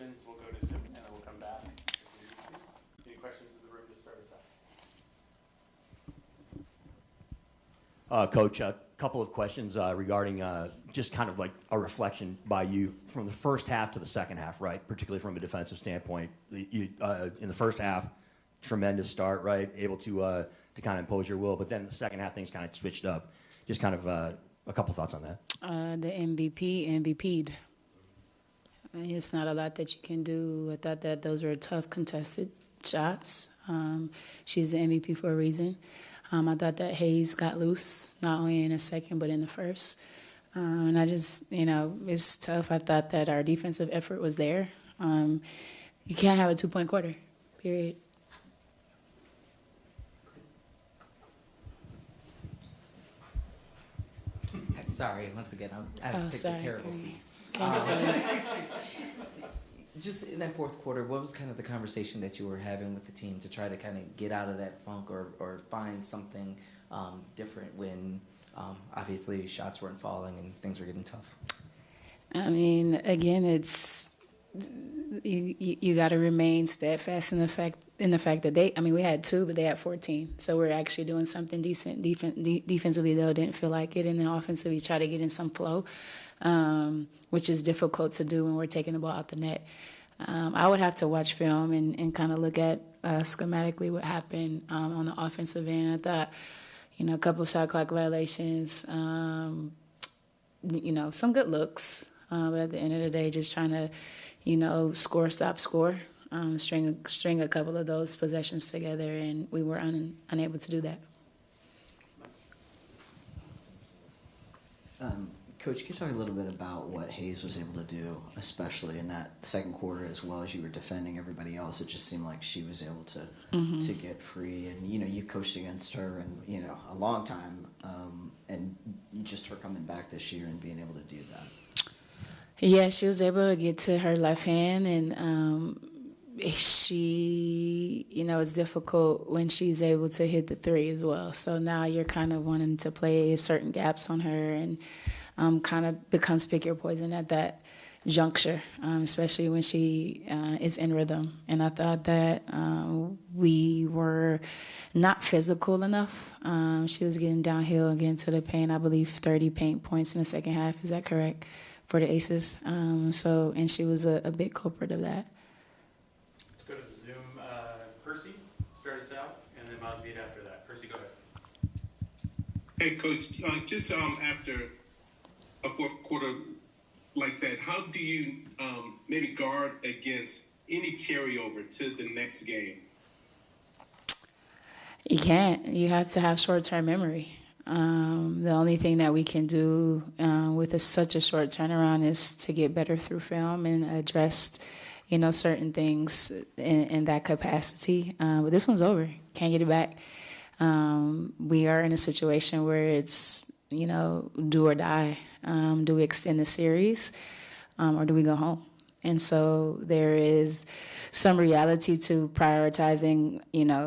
questions, we'll go to Zoom, and then we'll come back. Any questions in the room to start us out? Coach, a couple of questions regarding just kind of like a reflection by you from the first half to the second half, right? Particularly from a defensive standpoint. You, in the first half, tremendous start, right? Able to kind of impose your will, but then the second half things kind of switched up. Just kind of a couple thoughts on that. The MVP'd. It's not a lot that you can do. I thought that those were tough contested shots. She's the MVP for a reason. I thought that Hayes got loose, not only in the second, but in the first. And I just, it's tough. I thought that our defensive effort was there. You can't have a 2-point quarter, period. Sorry, once again, I picked a terrible seat. Just in that fourth quarter, what was kind of the conversation that you were having with the team to try to kind of get out of that funk or find something different when obviously shots weren't falling and things were getting tough? I mean, again, it's you got to remain steadfast in the fact that we had 2, but they had 14. So we're actually doing something decent. Defensively, though, didn't feel like it, and then offensively, try to get in some flow, which is difficult to do when we're taking the ball out the net. I would have to watch film and kind of look at schematically what happened on the offensive end. I thought, a couple of shot clock violations, some good looks, but at the end of the day, just trying to, score, stop, score, string a couple of those possessions together, and we were unable to do that. Coach, can you talk a little bit about what Hayes was able to do, especially in that second quarter, as well as you were defending everybody else? It just seemed like she was able to get free, and you coached against her and a long time, and just her coming back this year and being able to do that. Yeah, she was able to get to her left hand, and she, it's difficult when she's able to hit the 3 as well. So now you're kind of wanting to play certain gaps on her and kind of becomes pick your poison at that juncture, especially when she is in rhythm. And I thought that we were not physical enough. She was getting downhill and getting to the paint. I believe 30 paint points in the second half. Is that correct? For the Aces. And she was a big culprit of that. Let's go to the Zoom. Percy, start us out, and then Masvid after that. Percy, go ahead. Hey, Coach, just after a fourth quarter like that, how do you maybe guard against any carryover to the next game? You can't. You have to have short-term memory. The only thing that we can do with such a short turnaround is to get better through film and address, certain things in that capacity. But this one's over. Can't get it back. We are in a situation where it's, do or die. Do we extend the series or do we go home? And so there is some reality to prioritizing,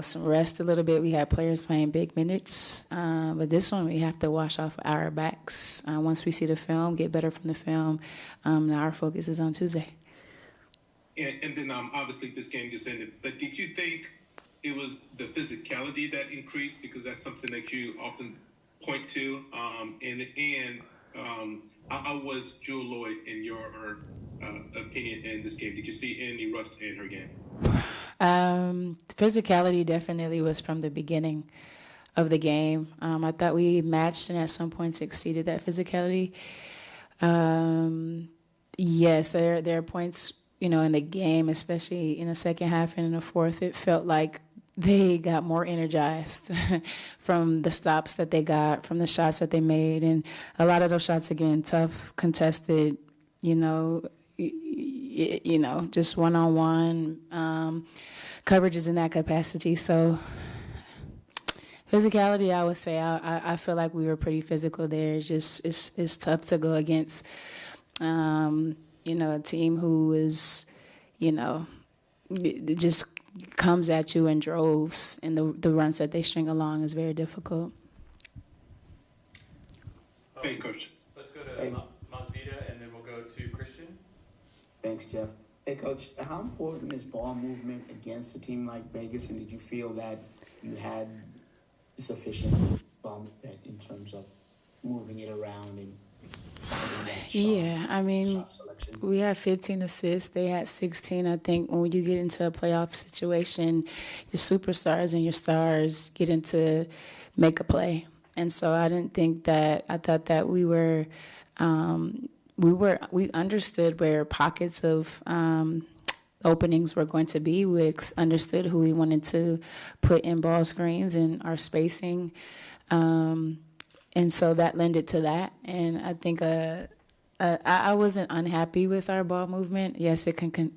some rest a little bit. We had players playing big minutes. But this one we have to wash off our backs. Once we see the film, get better from the film, now our focus is on Tuesday. And then obviously this game just ended. But did you think it was the physicality that increased? Because that's something that you often point to. How was Jewel Lloyd in your opinion in this game? Did you see any rust in her game? Physicality definitely was from the beginning of the game. I thought we matched and at some points exceeded that physicality. Yes, there are points, in the game, especially in the second half and in the fourth, it felt like they got more energized from the stops that they got, from the shots that they made. And a lot of those shots, again, tough, contested, just one-on-one coverages in that capacity. So physicality, I would say, I feel like we were pretty physical there. It's tough to go against, a team who is, it just comes at you in droves, and the runs that they string along is very difficult. Hey, Coach. Let's go to Masvida, and then we'll go to Christian. Thanks, Jeff. Hey, Coach, how important is ball movement against a team like Vegas, and did you feel that you had sufficient ball movement in terms of moving it around and finding that Yeah, I mean, shot selection? we had 15 assists. They had 16. I think when you get into a playoff situation, your superstars and your stars get into make a play. And so I thought that we understood where pockets of openings were going to be. We understood who we wanted to put in ball screens and our spacing. And so that lended to that. And I think I wasn't unhappy with our ball movement. Yes, it can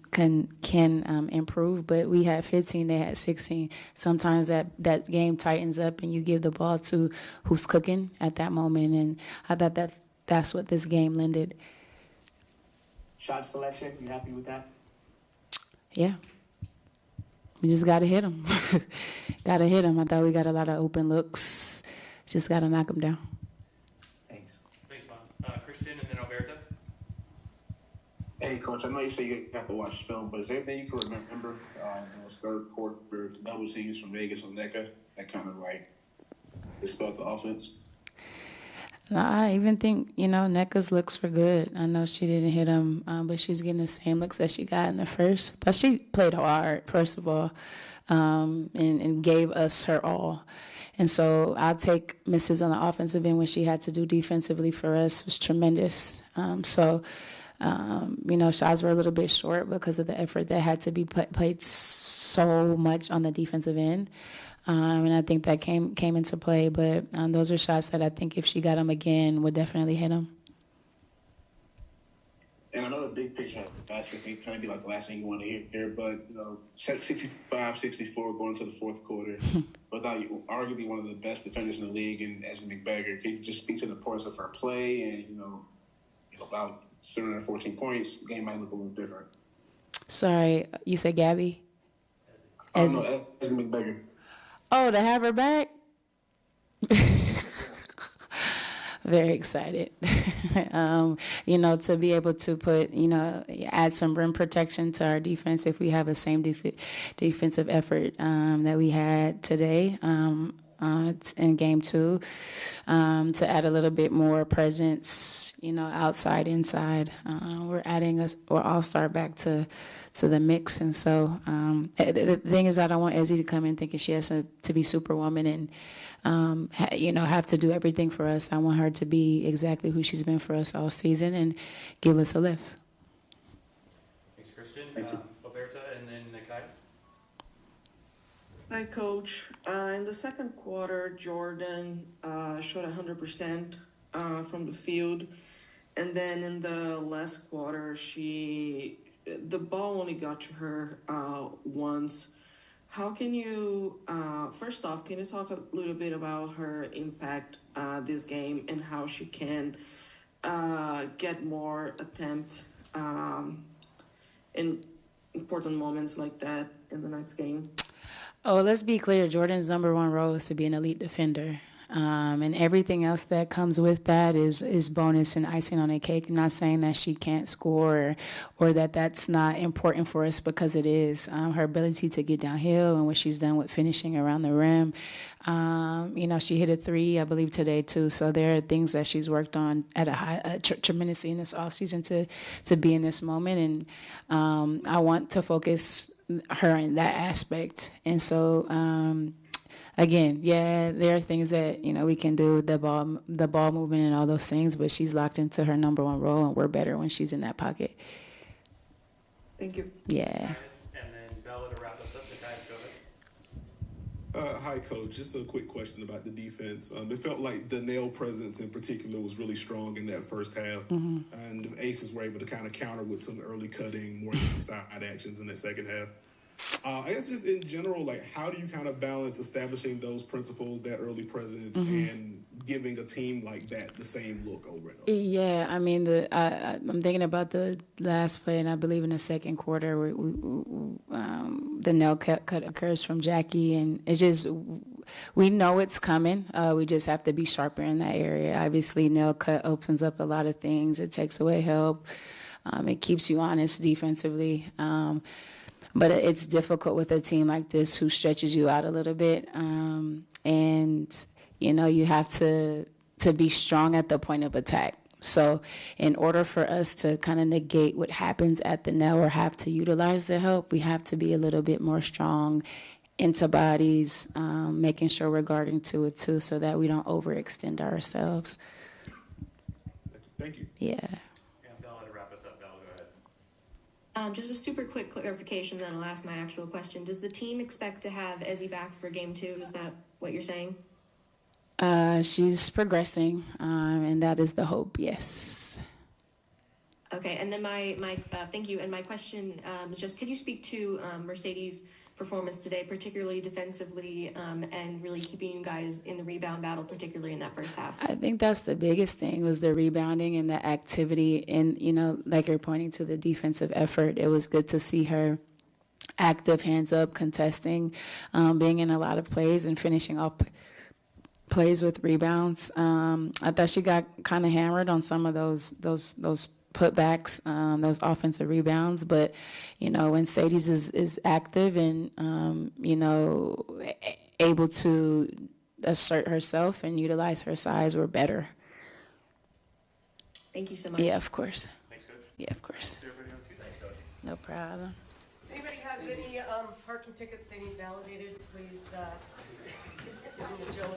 improve, but we had 15, they had 16. Sometimes that game tightens up and you give the ball to who's cooking at that moment. And I thought that's what this game lended. Shot selection, you happy with that? Yeah. We just got to hit them. Got to hit them. I thought we got a lot of open looks. Just got to knock them down. Thanks. Thanks, Mom. Christian and then Alberta. Hey, Coach, I know you say you have to watch film, but is there anything you can remember in this third quarter, double teams from Vegas on NECA that kind of like dispelled the offense? No, I even think, NECA's looks were good. I know she didn't hit them, but she's getting the same looks that she got in the first. But she played hard, first of all, and gave us her all. And so I'll take misses on the offensive end when she had to do defensively for us was tremendous. Shots were a little bit short because of the effort that had to be played so much on the defensive end. And I think that came into play. But those are shots that I think if she got them again, would definitely hit them. And I know the big picture of basketball kind of be like the last thing you want to hear, but 65-64 going to the fourth quarter, without you, arguably one of the best defenders in the league, and as a McBagger, can you just speak to the importance of her play and about 714 points, the game might look a little different. Sorry, you said Gabby? As McBagger. Oh, to have her back? Very excited. To be able to put, add some rim protection to our defense if we have the same defensive effort that we had today in game 2, to add a little bit more presence, outside, inside. We're adding our all-star back to the mix. And so the thing is, I don't want Ezzy to come in thinking she has to be superwoman and, have to do everything for us. I want her to be exactly who she's been for us all season and give us a lift. Thanks, Christian. Alberta and then Kai. Hi, Coach. In the second quarter, Jordan shot 100% from the field. And then in the last quarter, the ball only got to her once. How can you, first off, can you talk a little bit about her impact this game and how she can get more attempt in important moments like that in the next game? Oh, let's be clear. Jordan's number one role is to be an elite defender. And everything else that comes with that is bonus and icing on a cake. I'm not saying that she can't score or that that's not important for us, because it is. Her ability to get downhill and what she's done with finishing around the rim. She hit a 3, I believe, today too. So there are things that she's worked on at a tremendously in this offseason to be in this moment. And I want to focus her in that aspect. And so, again, there are things that, we can do, the ball movement and all those things, but she's locked into her number one role, and we're better when she's in that pocket. Thank you. Yeah. And then Bella to wrap us up. The guys, go ahead. Hi, Coach. Just a quick question about the defense. It felt like the Noelle presence in particular was really strong in that first half, and the Aces were able to kind of counter with some early cutting, more inside actions in that second half. I guess just in general, how do you kind of balance establishing those principles, that early presence, and giving a team like that the same look over and over? Yeah, I mean, I'm thinking about the last play, and I believe in the second quarter, the nail cut occurs from Jackie, and it just, we know it's coming. We just have to be sharper in that area. Obviously, nail cut opens up a lot of things. It takes away help. It keeps you honest defensively. But it's difficult with a team like this who stretches you out a little bit. And, you know, you have to be strong at the point of attack. So in order for us to kind of negate what happens at the nail or have to utilize the help, we have to be a little bit more strong into bodies, making sure we're guarding 2-2 so that we don't overextend ourselves. Thank you. Yeah. And Bella, to wrap us up, Bella, go ahead. Just a super quick clarification, then I'll ask my actual question. Does the team expect to have Ezzy back for game 2? Is that what you're saying? She's progressing, and that is the hope, yes. Okay, and then my thank you. And my question is just, could you speak to Mercedes' performance today, particularly defensively, and really keeping you guys in the rebound battle, particularly in that first half? I think that's the biggest thing was the rebounding and the activity. And, you know, like you're pointing to the defensive effort, it was good to see her active, hands up, contesting, being in a lot of plays and finishing off plays with rebounds. I thought she got kind of hammered on some of those putbacks, those offensive rebounds. But, you know, when Sadie's is active and, you know, able to assert herself and utilize her size, we're better. Thank you so much. Yeah, of course. Thanks, Coach. Yeah, of course. Everybody on Tuesday. Thanks, Coach. No problem. If anybody has any parking tickets they need validated, please give them to Joe and